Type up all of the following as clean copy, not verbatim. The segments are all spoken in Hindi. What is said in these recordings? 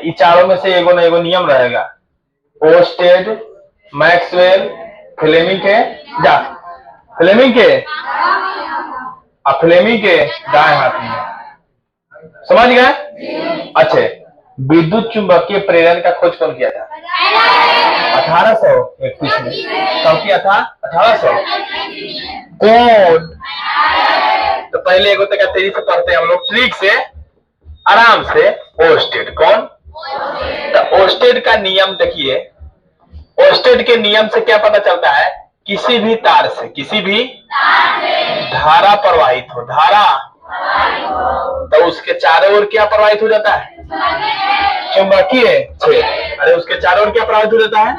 ये चारों में से एगो न एगो नियम रहेगा। ओस्टेड, मैक्सवेल, फ्लेमिंग के जा फ्लेमिंग के फ्लेमिंग के दाएं हाथ में। समझ गए? अच्छे, विद्युत चुंबकीय प्रेरण का खोज कौन किया था? 1831 में। कब किया था? 1800। कौन? तो पहले एगो तक तेजी से पढ़ते हैं हम लोग, ट्रिक से, आराम से। ओस्टेड कौन? तो ओस्टेड का नियम देखिए, ओस्टेड के नियम से क्या पता चलता है? किसी भी तार से, किसी भी धारा प्रवाहित हो, धारा, तो उसके चारों ओर क्या प्रवाहित हो जाता है? चुंबकीय क्षेत्र। अरे उसके चारों ओर क्या प्रवाहित हो जाता है?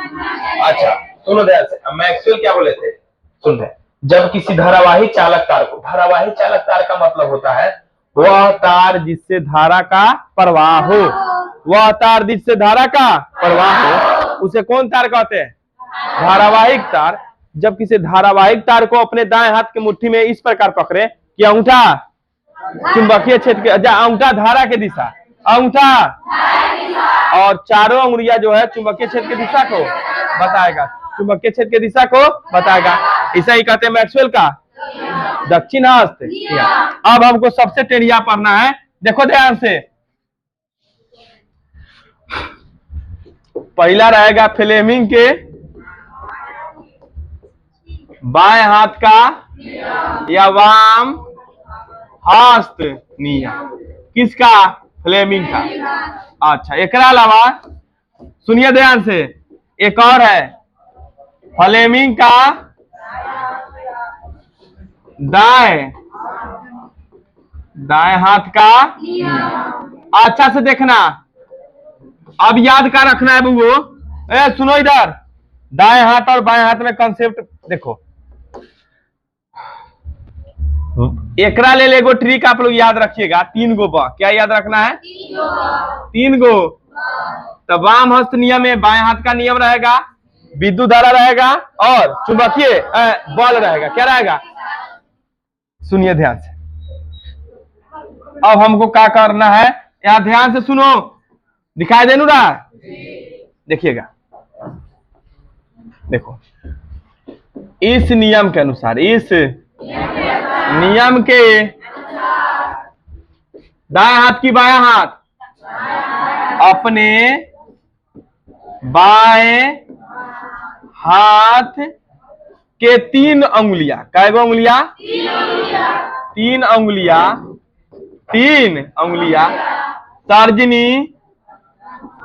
अच्छा सुनो ध्यान से, मैक्सवेल क्या बोले थे? सुन रहे, जब किसी धारावाही चालक तार को, धारावाही चालक तार का मतलब होता है वह तार जिससे धारा का प्रवाह हो, वह तार जिससे धारा का प्रवाह हो, उसे कौन तार कहते हैं? धारावाहिक तार। जब किसी धारावाहिक तार को अपने दाएं हाथ के मुट्ठी में इस प्रकार पकड़े कि अंगूठा चुंबकीय क्षेत्र के, अंगूठा धारा के दिशा, अंगूठा और चारों अंगुलियां जो है चुंबकीय क्षेत्र की दिशा को बताएगा, चुंबकीय क्षेत्र की दिशा को बताएगा। ऐसा ही कहते हैं मैक्सवेल का दक्षिण हस्त। अब हमको सबसे टेढ़िया पढ़ना है, देखो ध्यान से। पहला रहेगा फ्लेमिंग के बाएं हाथ का या वाम हस्त नियम। किसका? फ्लेमिंग का। अच्छा, एक अलावा सुनिए ध्यान से, एक और है फ्लेमिंग का दाएं हाथ का। अच्छा से देखना, अब याद कर रखना है बुगो। सुनो इधर, दाएं हाथ और बाएं हाथ में कंसेप्ट देखो। एकरा ले लेगो ट्रिक आप लोग याद रखिएगा, 3 गो बा। क्या याद रखना है? 3 गो। तो वाम हस्त नियम में बाएं हाथ का नियम रहेगा, विद्युत धारा रहेगा और चुंबकीय बल रहेगा। क्या रहेगा? सुनिए ध्यान से। अब हमको क्या करना है, यहां ध्यान से सुनो, दिखाई दे रहा? देखिएगा, देखो इस नियम के अनुसार, इस नियम के दाएं हाथ की बायां हाथ अपने बाएं हाथ के 3 अंगुलियां, कै गो अंगुलियां? 3 अंगुलियां, 3 अंगुलियां तर्जनी,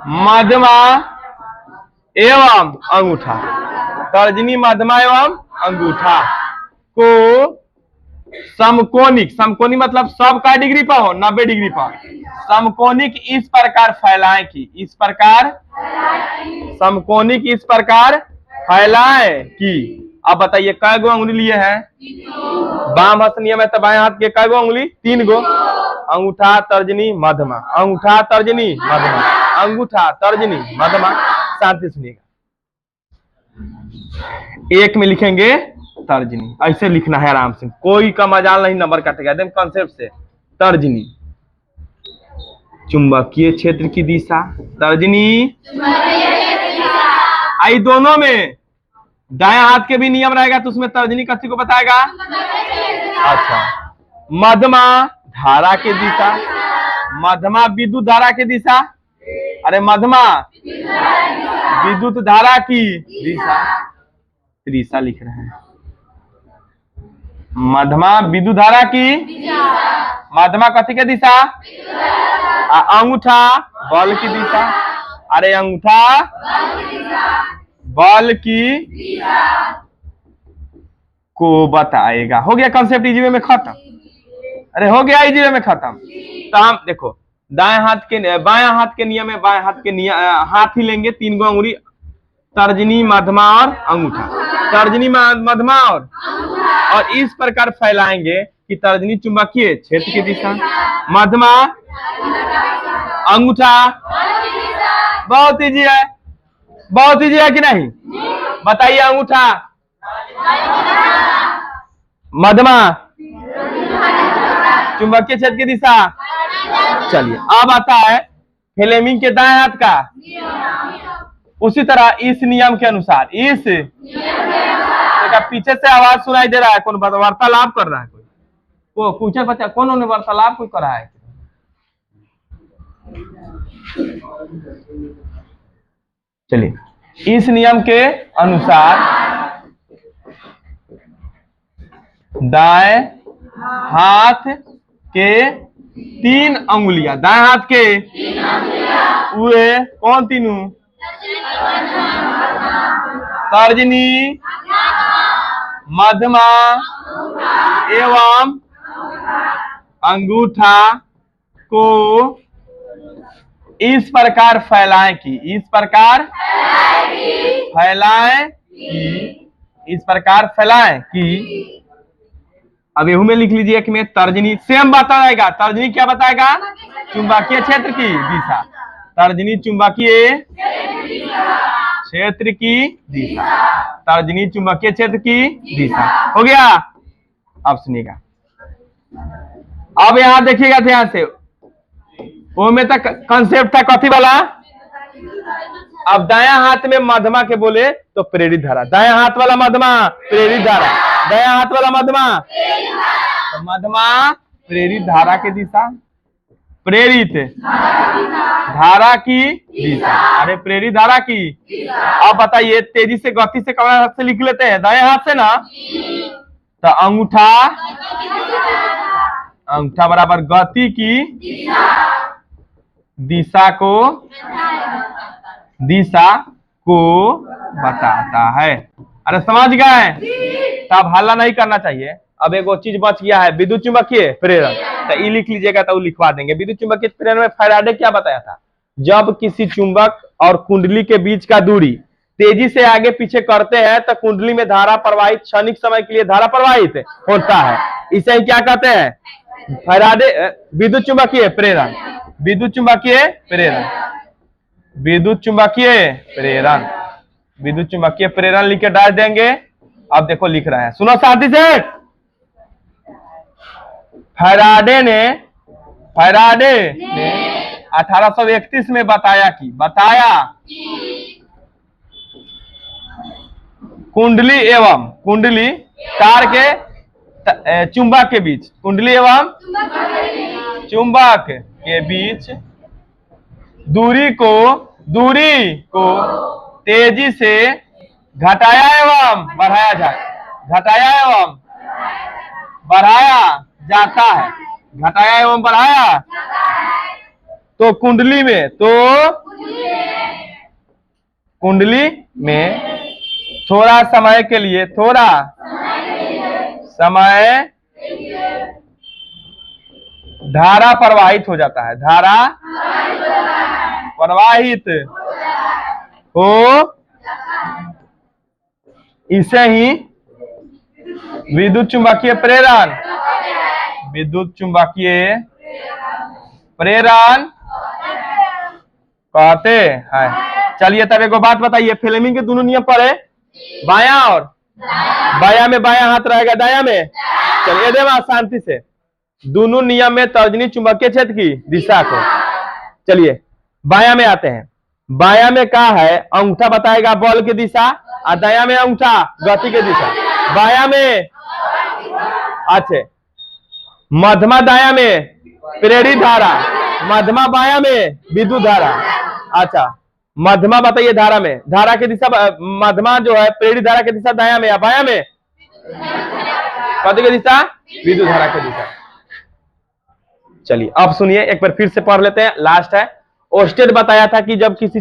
मध्यमा एवं अंगूठा, तर्जनी, मध्यमा एवं अंगूठा को समकोनिक, समकोनिक मतलब सब का डिग्री पर हो, 90 डिग्री पर, समकोनिक इस प्रकार फैलाएं कि, इस प्रकार समकोनिक इस प्रकार फैलाएं कि। अब बताइए कै गो अंगुली लिए हैं? वाम हस्त नियम है तो बाएं हाथ के कै गो अंगुली? 3 गो। अंगूठा, तर्जनी, मध्यमा, अंगूठा, तर्जनी, मध्यमा, अंगूठा, तर्जनी, मध्यमा। शांति सुनिएगा, एक में लिखेंगे तर्जनी, ऐसे लिखना है आराम से, कोई का मजाल नहीं, नंबर काटेगा एकदम कंसेप्ट से। तर्जनी चुंबकीय क्षेत्र की दिशा, तर्जनी आई दोनों में दाएं हाथ के भी नियम रहेगा तो उसमें तर्जनी किसी को बताएगा? अच्छा, मध्यमा धारा की दिशा, मध्यमा विद्युत धारा की दिशा, अरे मध्यमा विद्युत धारा की दिशा, त्रिशा लिख रहे हैं। मध्यमा विद्युत धारा की, मध्यमा कथी के दिशा? अंगूठा बल की दिशा, अरे अंगूठा बल की को बताएगा। हो गया कंसेप्ट इजी वे में खत्म। अरे हो गया इजी वे में खत्म। तो हम देखो दाएं हाथ के, बाएं हाथ के नियम में बाएं हाथ के नियम, हाथ ही लेंगे 3 गो अंगुली, तर्जनी, मध्यमा और अंगूठा, तर्जनी, मध्यमा और इस प्रकार फैलाएंगे कि तर्जनी चुंबकीय क्षेत्र की दिशा, मध्यमा अंगूठा। बहुत इजी है, बहुत इजी है कि नहीं? बताइए, अंगूठा, मध्यमा चुंबकीय क्षेत्र की दिशा। चलिए अब आता है फ्लेमिंग के दाएं हाथ का, उसी तरह इस नियम के अनुसार, इस पीछे से आवाज सुनाई दे रहा है, कौन वार्तालाप कर रहा है, कोई पूछे बच्चा कौन उन्हें वार्तालाप कोई कर रहा है। चलिए, इस नियम के अनुसार दाएं हाथ के 3 अंगुलियां, दाएं हाथ के वे कौन तीनों, तर्जनी, मध्यमा एवं अंगूठा को इस प्रकार फैलाएं कि, इस प्रकार फैलाएं कि, इस प्रकार फैलाएं कि, अब यहू में लिख लीजिए कि मैं तर्जनी सेम बताएगा, तर्जनी क्या बताएगा, चुंबकीय क्षेत्र की दिशा, तर्जनी चुंबकीय क्षेत्र की दिशा, तर्जनी चुंबकीय क्षेत्र की दिशा, हो गया। अब सुनिएगा, अब यहां देखिएगा ध्यान से, वो में तक कंसेप्ट था कथी वाला, अब दाया हाथ में मध्यमा के बोले तो प्रेरित धारा, दाया हाथ वाला मध्यमा प्रेरित धारा, दाया हाथ वाला मध्यमा, तो मध्यमा प्रेरित धारा की दिशा, प्रेरित धारा की दिशा, अरे प्रेरित धारा की। अब बताइए तेजी से गति से कौन हाथ से लिख लेते हैं, दाएं हाथ से ना, तो अंगूठा, अंगूठा बराबर गति की दिशा को बताता है। अरे समझ गए, तब हल्ला नहीं करना चाहिए। अब एक चीज बच गया है, विद्युत चुंबकीय प्रेरण, तो ये लिख लीजिएगा तो लिखवा देंगे। विद्युत चुंबकीय प्रेरण में फैराडे क्या बताया था, जब किसी चुंबक और कुंडली के बीच का दूरी तेजी से आगे पीछे करते हैं तो कुंडली में धारा प्रवाहित, क्षणिक समय के लिए धारा प्रवाहित होता है, इसे ही क्या कहते हैं, फैराडे विद्युत चुंबकीय प्रेरण, विद्युत चुंबकीय प्रेरण, विद्युत चुंबकीय प्रेरण, विद्युत चुंबकीय प्रेरण लिख के डाल देंगे। अब देखो लिख रहा है, सुनो शांति से, फैराडे ने 1831 में बताया कुंडली एवं कुंडली तार के चुंबक के बीच, कुंडली एवं चुंबक के बीच दूरी को तेजी से घटाया एवं बढ़ाया जाए, घटाया एवं बढ़ाया जाता है, घटाया एवं बढ़ाया, तो कुंडली में थोड़ा समय के लिए धारा प्रवाहित हो जाता है, धारा प्रवाहित हो, इसे ही विद्युत चुंबकीय प्रेरण, विद्युत चुंबकीय प्रेरण कहते हैं। चलिए तब एक बात बताइए, फ्लेमिंग के दोनों नियम पर है, बायां और बायां में बायां हाथ रहेगा, दायां में, चलिए देवा शांति से, दोनों नियम में तर्जनी चुंबकीय क्षेत्र की दिशा को, चलिए बायां में आते हैं। बायां में क्या है, अंगूठा बताएगा बल की दिशा और दायां में अंगूठा गति की दिशा। बायां में अच्छे, मध्यमा दायां में प्रेरित धारा, मध्यमा बायां में विद्युत धारा। अच्छा मध्यमा बताइए धारा में, धारा की दिशा मध्यमा जो है प्रेरित धारा की दिशा दायां में या बायां में, गति की दिशा विद्युत धारा की दिशा। चलिए अब सुनिए एक बार फिर से पढ़ लेते हैं, लास्ट है। ओस्टेड बताया था कि जब किसी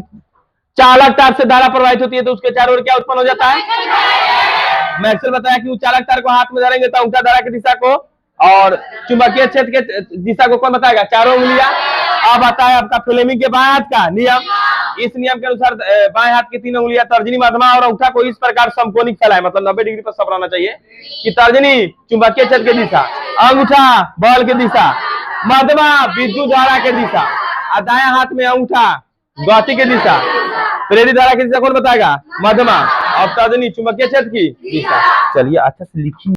चालक तार से धारा प्रवाहित होती है तो उसके चारों ओर क्या उत्पन्न हो जाता है, मैक्सवेल बताया कि चालक तार को हाथ में धरेंगे तो अंगूठा धारा की दिशा को और चुंबकीय क्षेत्र के दिशा को कौन बताएगा, चारों उंगलियां। अब आता है आपका फ्लेमिंग के बाएं हाथ का नियम। इस नियम के अनुसार बाएं हाथ की 3 उंगलियां तर्जनी, मध्यमा और अंगूठा को इस प्रकार समकोणिक फैलाए, मतलब 90 डिग्री पर सब रहना चाहिए कि तर्जनी चुंबकीय क्षेत्र की दिशा, अंगूठा बल की दिशा, मध्यमा विद्युत धारा की दिशा और दायां हाथ में अंगूठा गति की दिशा। प्रेरित धारा की दिशा कौन बताएगा, मध्यमा, और तर्जनी चुंबकीय क्षेत्र की दिशा। चलिए अच्छा से लिखिए।